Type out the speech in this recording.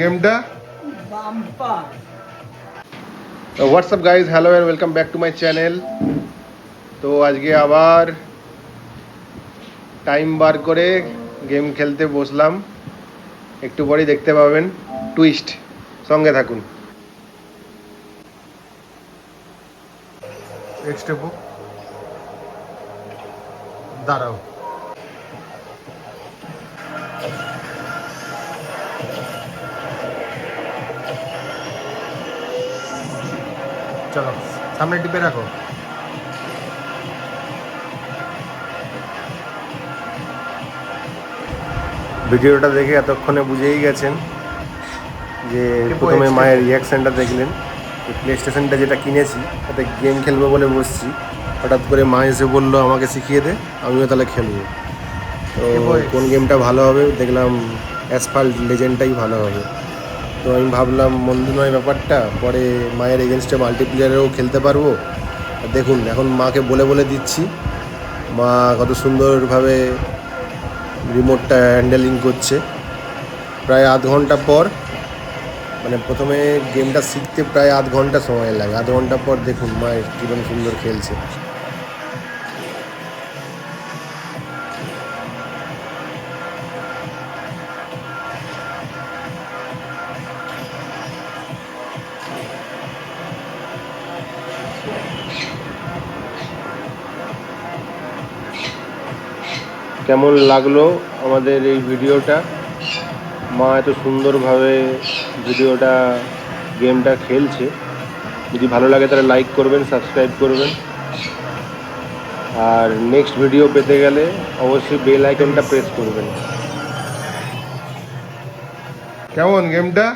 গেমটা WhatsApp guys, hello and welcome back to my channel. তো আজকে আবার টাইম বার করে গেম খেলতে বসলাম। একটু পরেই দেখতে পাবেন টুইস্ট, সঙ্গে থাকুন। দাঁড়াও, চলো সামনে টিপে রাখো। ভিডিওটা দেখে এতক্ষণে বুঝেই গেছেন যে প্রথমে মায়ের রিয়াকশানটা দেখলেন। প্লে স্টেশনটা যেটা কিনেছি তাতে গেম খেলবো বলে বসছি, হঠাৎ করে মা এসে বললো আমাকে শিখিয়ে দে, আমিও তাহলে খেলবো। তো কোন গেমটা ভালো হবে দেখলাম অ্যাসফাল্ট লেজেন্ডটাই ভালো হবে। তো আমি ভাবলাম মন্দ নয় ব্যাপারটা, পরে মায়ের এগেনস্টে মাল্টিপ্লেয়ারেও খেলতে পারবো। দেখুন এখন মাকে বলে বলে দিচ্ছি, মা কত সুন্দরভাবে রিমোটটা হ্যান্ডেলিং করছে। প্রায় আধ ঘন্টা পর, মানে প্রথমে গেমটা শিখতে প্রায় আধ ঘন্টা সময় লাগে, আধ ঘন্টা পর দেখুন মা কীরকম সুন্দর খেলছে। কেমন লাগলো আমাদের এই ভিডিওটা? মা এত সুন্দরভাবে ভিডিওটা গেমটা খেলছে। যদি ভালো লাগে তাহলে লাইক করবেন, সাবস্ক্রাইব করবেন, আর নেক্সট ভিডিও পেতে গেলে অবশ্যই বেল আইকনটা প্রেস করবেন। কেমন গেমটা?